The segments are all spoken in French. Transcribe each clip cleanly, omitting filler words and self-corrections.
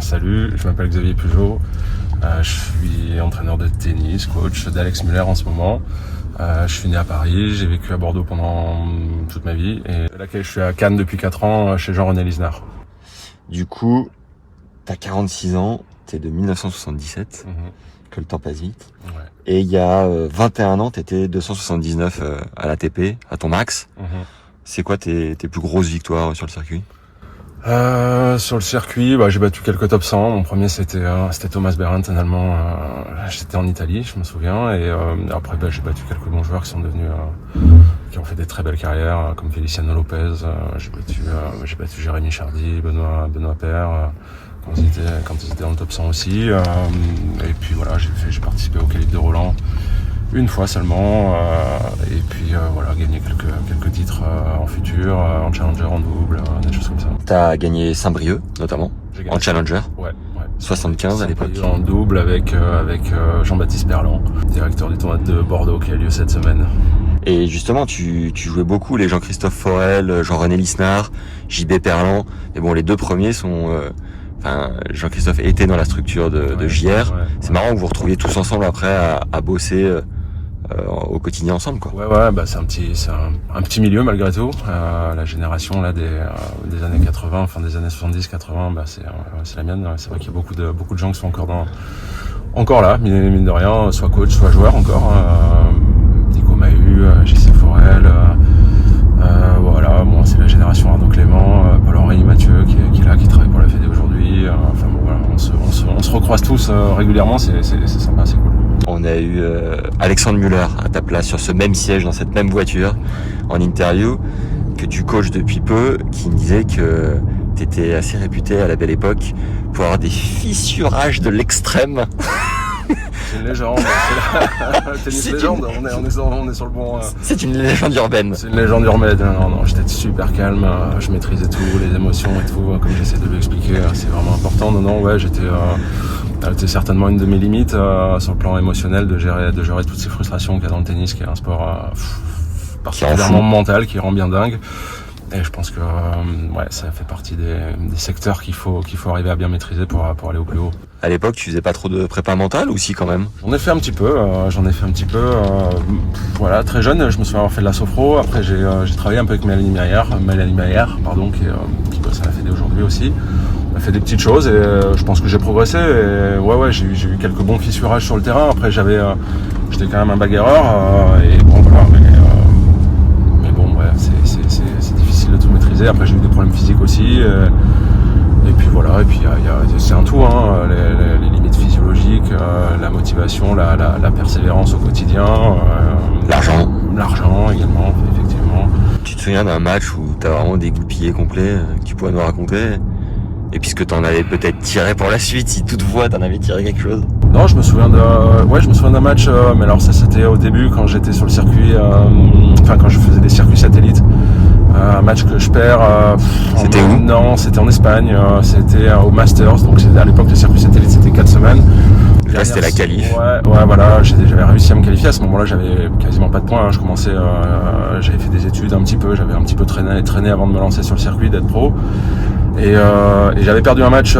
Salut, je m'appelle Xavier Peugeot. Je suis entraîneur de tennis, coach d'Alex Muller en ce moment. Je suis né à Paris, j'ai vécu à Bordeaux pendant toute ma vie et là je suis à Cannes depuis 4 ans chez Jean-René Lisnard. Du coup, t'as 46 ans, t'es de 1977, que le temps passe vite. Ouais. Et il y a 21 ans, t'étais 279 à l'ATP, à ton max. C'est quoi tes plus grosses victoires sur le circuit? Sur le circuit, j'ai battu quelques top 100. Mon premier c'était Thomas Berndt, un Allemand. J'étais en Italie, je me souviens. Et après, j'ai battu quelques bons joueurs qui sont devenus, qui ont fait des très belles carrières, comme Feliciano Lopez. J'ai battu Jérémy Chardy, Benoît Paire, quand ils étaient dans le top 100 aussi. Et puis voilà, j'ai participé au Calibre de Roland une fois seulement, et puis gagner quelques titres en futur, en challenger, en double, des choses comme ça. T'as gagné Saint-Brieuc notamment, en challenger. Ouais. 75 à l'époque. En double avec Jean-Baptiste Berland, directeur du tournoi de Bordeaux qui a lieu cette semaine. Et justement, tu jouais beaucoup les Jean-Christophe Forel, Jean-René Lisnard, JB Perland. Mais bon, les deux premiers sont... Jean-Christophe était dans la structure de JR. C'est marrant que vous vous retrouviez tous ensemble après à bosser au quotidien ensemble, quoi. C'est un petit milieu malgré tout. La génération là des années 80, enfin des années 70-80, c'est la mienne. C'est vrai qu'il y a beaucoup de gens qui sont encore là, mine de rien, soit coach, soit joueur encore. Nico Mahut, JC Forel. C'est la génération Arnaud Clément, Paul-Henri, Mathieu qui est là, qui travaille pour la Fédé aujourd'hui. On se recroise tous régulièrement, c'est sympa, c'est cool. On a eu Alexandre Muller à ta place sur ce même siège, dans cette même voiture, en interview, que tu coaches depuis peu, qui me disait que t'étais assez réputé à la belle époque pour avoir des fissurages de l'extrême. C'est une légende, tennis légende, on est sur le bon... C'est une légende urbaine. C'est une légende urbaine, non, j'étais super calme, je maîtrisais tout, les émotions et tout, comme j'essaie de l'expliquer, c'est vraiment important. C'était certainement une de mes limites sur le plan émotionnel de gérer toutes ces frustrations qu'il y a dans le tennis, qui est un sport particulièrement mental, qui rend bien dingue. Et je pense que ça fait partie des secteurs qu'il faut arriver à bien maîtriser pour aller au plus haut. À l'époque, tu faisais pas trop de prépa mentale ou si quand même? J'en ai fait un petit peu. Très jeune, je me souviens avoir fait de la sophro. Après, j'ai travaillé un peu avec Mélanie Maillard, qui bosse à la Fédé aujourd'hui aussi. On a fait des petites choses et je pense que j'ai progressé. Et j'ai eu quelques bons fissurages sur le terrain. Après, j'étais quand même un bagarreur. C'est difficile de tout maîtriser. Après, j'ai eu des problèmes physiques aussi. Et puis c'est un tout, les limites physiologiques, la motivation, la persévérance au quotidien. L'argent également, effectivement. Tu te souviens d'un match où t'as vraiment dégoupillé complet, que tu pourrais nous raconter? Et puisque t'en avais peut-être tiré pour la suite, si toutefois t'en avais tiré quelque chose? Non, je me souviens d'un match, mais alors ça c'était au début quand j'étais sur le circuit, quand je faisais des circuits satellites. Un match que je perds. C'était où? Non, c'était en Espagne. C'était au Masters. Donc à l'époque, le circuit satellite, c'était 4 semaines. Là, c'était la qualif. J'avais réussi à me qualifier. À ce moment-là, j'avais quasiment pas de points. Je commençais, j'avais fait des études un petit peu. J'avais un petit peu traîné avant de me lancer sur le circuit, d'être pro. Et j'avais perdu un match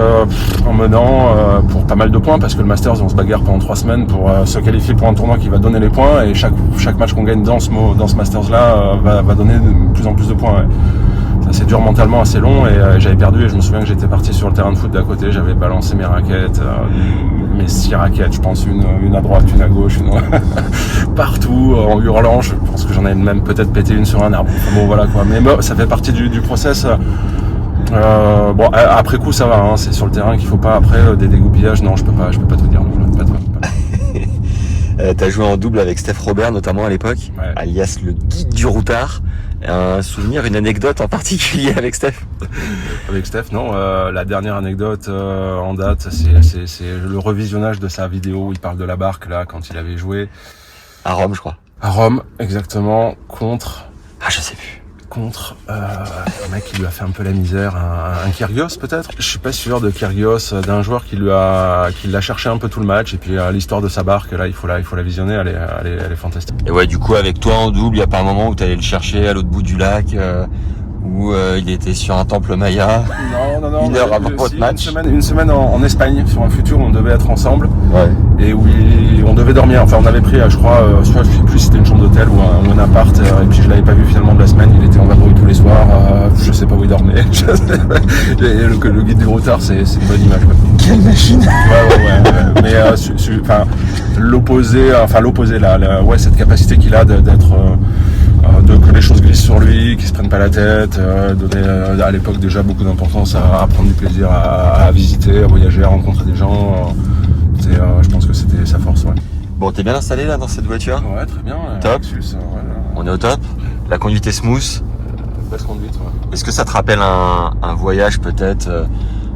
en menant pour pas mal de points, parce que le Masters, on se bagarre pendant 3 semaines pour se qualifier pour un tournoi qui va donner les points, et chaque match qu'on gagne dans ce Masters là va donner de plus en plus de points. Ça, c'est dur mentalement, assez long, et j'avais perdu, et je me souviens que j'étais parti sur le terrain de foot d'à côté, j'avais balancé mes raquettes, mes 6 raquettes, je pense une à droite, une à gauche, une partout, en hurlant. Je pense que j'en avais même peut-être pété une sur un arbre. Mais ça fait partie du process. Après coup ça va, c'est sur le terrain qu'il faut pas. Après des dégoupillages, non, je peux pas tout dire. T'as joué en double avec Steph Robert notamment à l'époque, alias le guide du routard. Un souvenir, une anecdote en particulier avec Steph? Avec Steph, non. La dernière anecdote en date, c'est le revisionnage de sa vidéo où il parle de la barque là quand il avait joué à Rome, je crois. À Rome, exactement, contre. Je sais plus. Un mec qui lui a fait un peu la misère, un Kyrgios peut-être. Je suis pas sûr de Kyrgios, d'un joueur qui l'a cherché un peu tout le match, et puis l'histoire de sa barque là, il faut la visionner, elle est fantastique. Et du coup avec toi en double, il y a pas un moment où t'allais le chercher à l'autre bout du lac, où il était sur un temple maya. Non. Une heure avant votre match. Une semaine en Espagne, sur un futur où on devait être ensemble. Ouais. Et où on devait dormir. Enfin, on avait pris, je crois, je sais plus si c'était une chambre d'hôtel ou un appart. Et puis je l'avais pas vu finalement de la semaine. Il était en vadrouille tous les soirs. Je sais pas où il dormait. Et le guide du routard, c'est une bonne image. Quoi. Quelle machine. Ouais. Mais l'opposé, cette capacité qu'il a d'être que les choses glissent sur lui, qu'il se prenne pas la tête, donner à l'époque déjà beaucoup d'importance à prendre du plaisir, à visiter, à voyager, à rencontrer des gens. Je pense que c'était sa force. Ouais. Bon, t'es bien installé là dans cette voiture? Ouais, très bien. Top. Lexus, On est au top. La conduite est smooth. Belle conduite. Ouais. Est-ce que ça te rappelle un voyage peut-être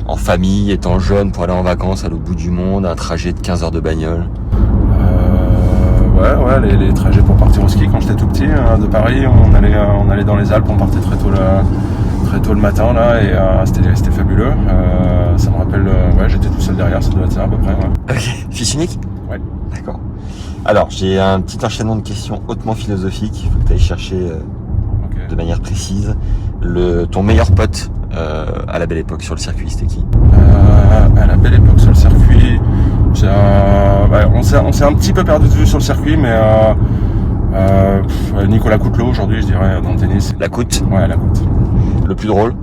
en famille, étant jeune pour aller en vacances à l'autre bout du monde, un trajet de 15 heures de bagnole? Ouais, les trajets pour partir au ski quand j'étais tout petit, de Paris, on allait dans les Alpes, on partait très tôt le matin là, et c'était fabuleux. Ça me rappelle, j'étais tout seul derrière, ça doit être ça à peu près. Ouais. Ok. Fils unique? Ouais. D'accord. Alors, j'ai un petit enchaînement de questions hautement philosophiques. Il faut que tu ailles chercher de manière précise. Ton meilleur pote à la belle époque sur le circuit, c'était qui? À la belle époque sur le circuit, on s'est un petit peu perdu de vue sur le circuit, mais Nicolas Coutelot aujourd'hui, je dirais, dans le tennis. La Coute? Ouais, la Coute. Le plus drôle?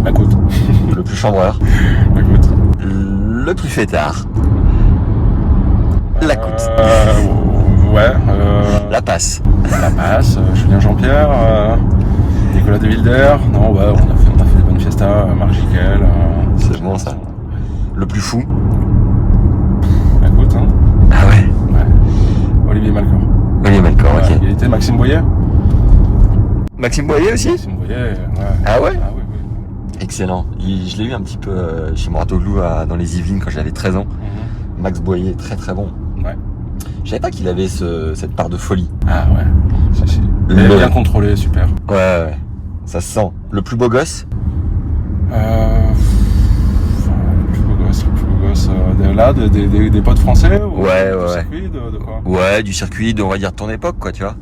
La Coute. Le plus chambreur? La Coute. Le plus fêtard? La Coute. La Passe? La Passe, Julien Jean-Pierre, Nicolas De Wilder. Non, on a fait des bonnes fiestas, Marc Jiquel. C'est bon ça. Le plus fou? La Coute, hein. Ah ouais? Ouais. Olivier Malcor. Ok. Il était Maxime Boyer. Maxime Boyer aussi? Maxime Boyer, ouais. Ah ouais? Ah oui. Excellent. Je l'ai eu un petit peu chez Mouratoglou dans les Yvelines quand j'avais 13 ans. Mm-hmm. Max Boyer, très très bon. Ouais. Je savais pas qu'il avait cette part de folie. Ah ouais. Si. Il est bien contrôlé, super. Ouais. Ça se sent. Le plus beau gosse? Le plus beau gosse là, des potes français ou Ouais. circuit, de quoi? Ouais, du circuit, on va dire de ton époque, quoi, tu vois.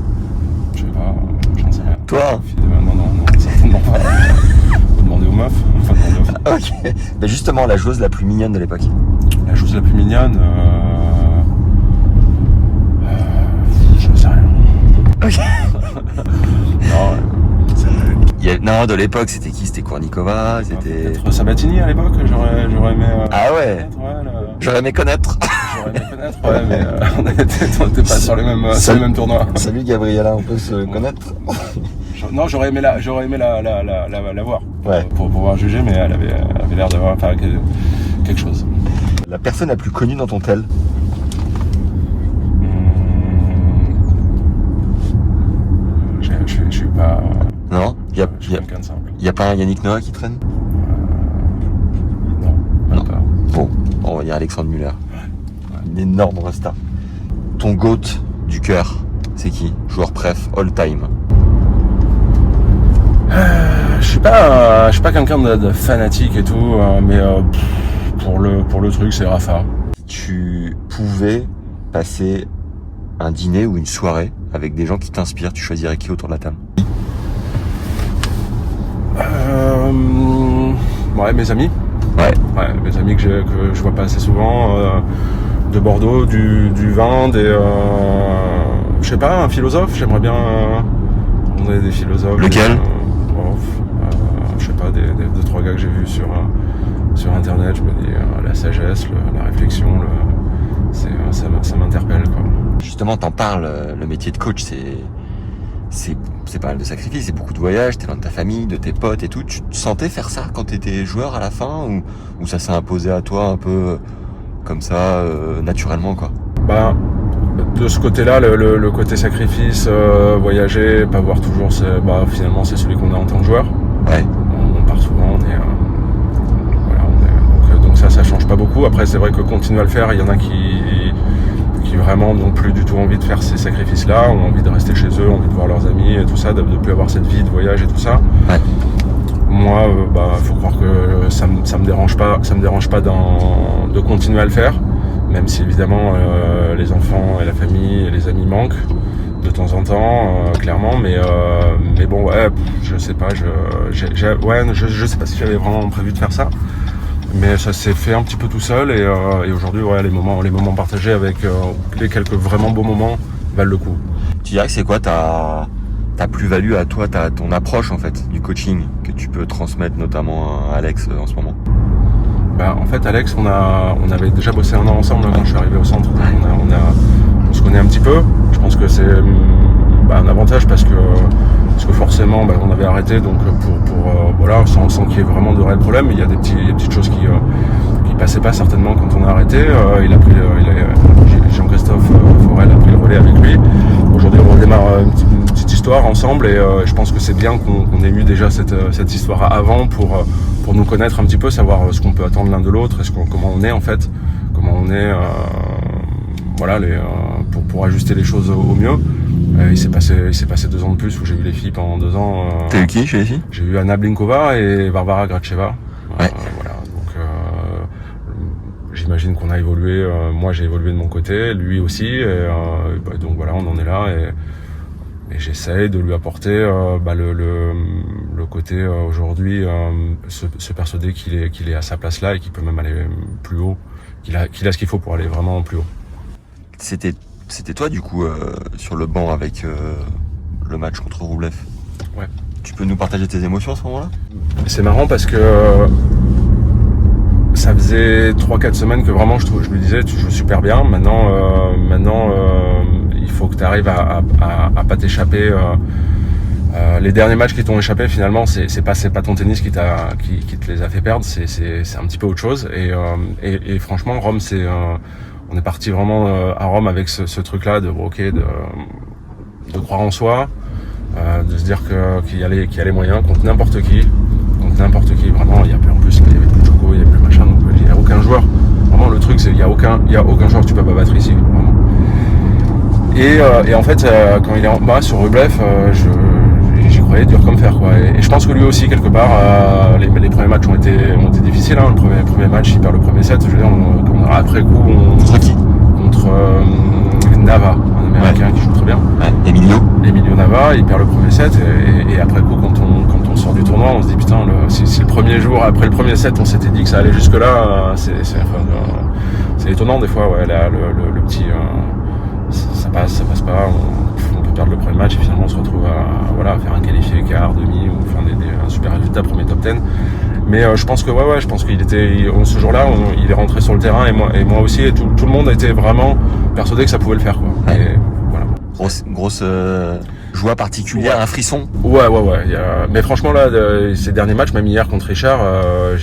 Je sais pas, j'en sais rien. Toi? Non, certainement pas. Faut demander aux meufs. Ok. Ben justement, la joueuse la plus mignonne de l'époque. La chose la plus mignonne, je sais rien. Ok. Non, de l'époque, c'était qui? C'était Kournikova, c'était... Peut-être Sabatini à l'époque, j'aurais aimé... Ah ouais, j'aurais aimé connaître. Mais on n'était pas sur les mêmes tournois. Salut Gabriella, on peut se connaître? Non, j'aurais aimé la voir. Ouais. Pour pouvoir juger, mais elle avait l'air d'avoir quelque chose. La personne la plus connue dans ton tel? Je suis pas... Non? Je suis quelqu'un de simple. Y a pas un Yannick Noah qui traîne? Non. Pas. Bon, on va dire Alexandre Muller. Une énorme resta. Ton GOAT du cœur, c'est qui? Joueur préf, all time. Je suis pas quelqu'un de fanatique et tout, mais pour le truc, c'est Rafa. Si tu pouvais passer un dîner ou une soirée avec des gens qui t'inspirent, tu choisirais qui autour de la table? Mes amis. Ouais, Mes amis que je vois pas assez souvent, de Bordeaux, du vin, je sais pas, un philosophe. J'aimerais bien. On est des philosophes. Lequel? Je sais pas, des 2-3 gars que j'ai vus sur internet. Je me dis la sagesse, la réflexion, ça m'interpelle, quoi. justement t'en parles, le métier de coach c'est pas mal de sacrifices, c'est beaucoup de voyages, t'es loin de ta famille, de tes potes et tout. Tu te sentais faire ça quand t'étais joueur à la fin, ou ça s'est imposé à toi un peu comme ça, naturellement, quoi? De ce côté-là, le côté sacrifice, voyager, pas voir toujours, finalement c'est celui qu'on a en tant que joueur. Ouais. On part souvent, donc ça change pas beaucoup. Après, c'est vrai que continuer à le faire, il y en a qui vraiment n'ont plus du tout envie de faire ces sacrifices-là, ont envie de rester chez eux, ont envie de voir leurs amis et tout ça, de plus avoir cette vie de voyage et tout ça. Ouais. Moi, faut croire que ça me dérange pas de continuer à le faire, même si évidemment les enfants et la famille et les amis manquent. de temps en temps, clairement, mais bon, ouais, je sais pas, je sais pas si j'avais vraiment prévu de faire ça, mais ça s'est fait un petit peu tout seul, et aujourd'hui, ouais, les moments partagés avec les quelques vraiment beaux moments valent le coup. Tu dirais que c'est quoi ta plus-value à toi, ton approche en fait du coaching que tu peux transmettre notamment à Alex en ce moment? En fait, Alex, on avait déjà bossé 1 an ensemble quand je suis arrivé au centre. On se connaît un petit peu. Je pense que c'est un avantage parce que forcément, on avait arrêté, donc voilà, sans qu'il y ait vraiment de réels problèmes. Il y a des petites choses qui passaient pas certainement quand on a arrêté. Jean-Christophe Forel a pris le relais avec lui. Aujourd'hui, on redémarre une petite histoire ensemble, et je pense que c'est bien qu'on ait eu déjà cette histoire avant pour nous connaître un petit peu, savoir ce qu'on peut attendre l'un de l'autre, comment on est en fait, pour ajuster les choses au mieux. Il s'est passé 2 ans de plus où j'ai eu les filles pendant 2 ans. T'as eu qui chez les filles? J'ai eu Anna Blinkova et Barbara Gracheva. Ouais. Voilà, donc j'imagine qu'on a évolué. Moi, j'ai évolué de mon côté, lui aussi. Donc voilà, on en est là, et j'essaye de lui apporter le côté aujourd'hui, se persuader qu'il est à sa place là et qu'il peut même aller plus haut, qu'il a ce qu'il faut pour aller vraiment plus haut. C'était toi du coup sur le banc avec le match contre Roublev. Ouais. Tu peux nous partager tes émotions à ce moment-là? C'est marrant parce que ça faisait 3-4 semaines que vraiment je lui disais tu joues super bien. Maintenant, il faut que tu arrives à pas t'échapper. Les derniers matchs qui t'ont échappé, finalement, c'est pas ton tennis qui te les a fait perdre. C'est un petit peu autre chose. Et franchement, Rome, on est parti vraiment à Rome avec ce truc-là de croire en soi, de se dire qu'il y a les moyens contre n'importe qui. Vraiment, il y a plus, en plus, il y avait plus Djoko, il y avait plus machin, donc il n'y a aucun joueur. Vraiment, le truc, c'est qu'il y a aucun joueur que tu peux pas battre ici, vraiment. Et en fait, quand il est en bas sur Rublev, j'y croyais dur comme fer, quoi. Et je pense que lui aussi, quelque part, les premiers matchs ont été difficiles, hein. Le premier match, il perd le premier set, je veux dire, après coup, Contre qui? Contre Nava, un américain qui joue très bien. Ouais. Emilio Nava, il perd le premier set, et après coup, quand on sort du tournoi, on se dit putain, si le premier jour, après le premier set, on s'était dit que ça allait jusque là, c'est étonnant des fois, ouais, là, le petit, ça passe pas, on peut perdre le premier match et finalement on se retrouve à faire un qualifié quart, demi, ou faire un super résultat, premier top 10. Mais je pense que je pense qu'il était, ce jour-là, il est rentré sur le terrain, et moi aussi, et tout le monde était vraiment persuadé que ça pouvait le faire, quoi. Ouais. Et voilà. Grosse joie particulière, un frisson. Ouais. Mais franchement là, ces derniers matchs, même hier contre Richard, là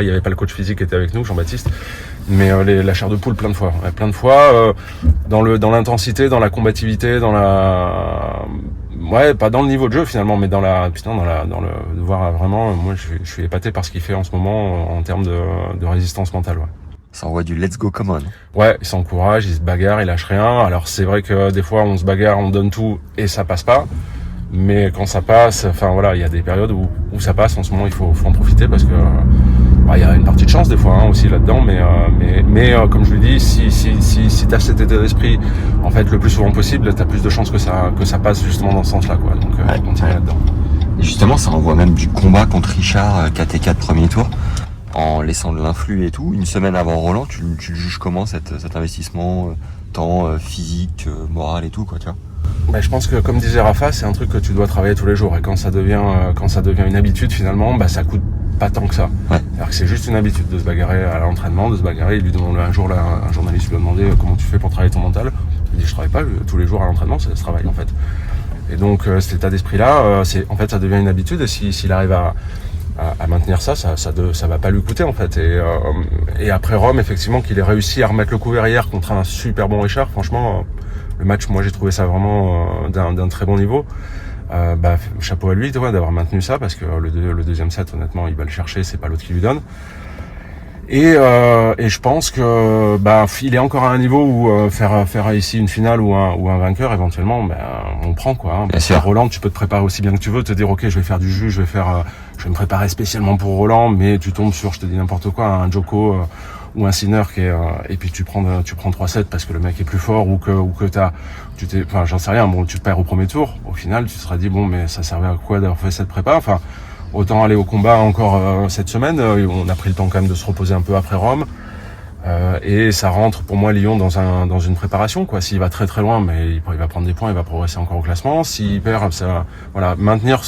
il y avait pas le coach physique qui était avec nous, Jean-Baptiste, mais la chair de poule plein de fois, dans l'intensité, dans la combativité, pas dans le niveau de jeu finalement, mais dans le voir vraiment. Moi, je suis épaté par ce qu'il fait en ce moment en termes de résistance mentale. Ouais. Ça envoie du let's go come on. Ouais, il s'encourage, il se bagarre, il lâche rien. Alors c'est vrai que des fois on se bagarre, on donne tout et ça passe pas. Mais quand ça passe, il y a des périodes où ça passe. En ce moment, il faut en profiter parce que il y a une partie de chance des fois aussi là-dedans. Mais comme je lui dis, si t'as cet état d'esprit, en fait, le plus souvent possible, t'as plus de chances que ça passe justement dans ce sens-là, quoi. Donc continue là-dedans. Et justement, ça envoie même du combat contre Richard, KT4 premier tour, en laissant de l'influx et tout. Une semaine avant Roland, tu le juges comment cet investissement, temps physique, moral et tout, quoi, tu vois? Je pense que, comme disait Rafa, c'est un truc que tu dois travailler tous les jours, et quand ça devient une habitude, finalement, ça coûte pas tant que ça. Ouais. Alors que c'est juste une habitude de se bagarrer à l'entraînement, il lui demande un jour là, un journaliste lui a demandé comment tu fais pour travailler ton mental. Il dit je travaille pas tous les jours à l'entraînement, ça se travaille en fait. Et donc cet état d'esprit là, ça devient une habitude, et s'il arrive à maintenir ça va pas lui coûter en fait. Et après Rome, effectivement, qu'il ait réussi à remettre le couvert hier contre un super bon Richard, franchement, le match, moi j'ai trouvé ça vraiment d'un très bon niveau. Chapeau à lui d'avoir maintenu ça, parce que le deuxième set, honnêtement, il va le chercher, c'est pas l'autre qui lui donne. Et je pense que il est encore à un niveau où faire ici une finale ou un vainqueur éventuellement, on prend, quoi. Hein. Parce que Roland, tu peux te préparer aussi bien que tu veux, te dire ok, je vais faire du jus, je vais me préparer spécialement pour Roland, mais tu tombes sur, je te dis n'importe quoi, un Djoko ou un Sinner qui est et puis tu prends 3-7 parce que le mec est plus fort ou que enfin j'en sais rien, bon tu perds au premier tour, au final tu te seras dit bon mais ça servait à quoi d'avoir fait cette prépa, enfin autant aller au combat encore cette semaine, on a pris le temps quand même de se reposer un peu après Rome. Et ça rentre pour moi Lyon dans une préparation quoi. S'il va très très loin, mais il va prendre des points, il va progresser encore au classement. S'il perd, ça, voilà, maintenir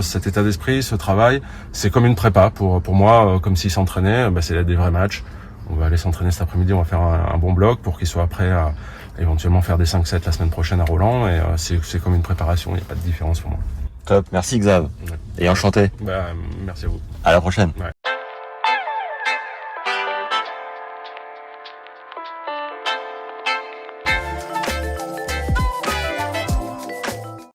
cet état d'esprit, ce travail, c'est comme une prépa pour moi, comme s'il s'entraînait, c'est des vrais matchs. On va aller s'entraîner cet après-midi, on va faire un bon bloc pour qu'il soit prêt à éventuellement faire des 5-7 la semaine prochaine à Roland. Et c'est comme une préparation, il n'y a pas de différence pour moi. Top, merci Xav. Ouais. Et enchanté. Merci à vous. À la prochaine. Ouais.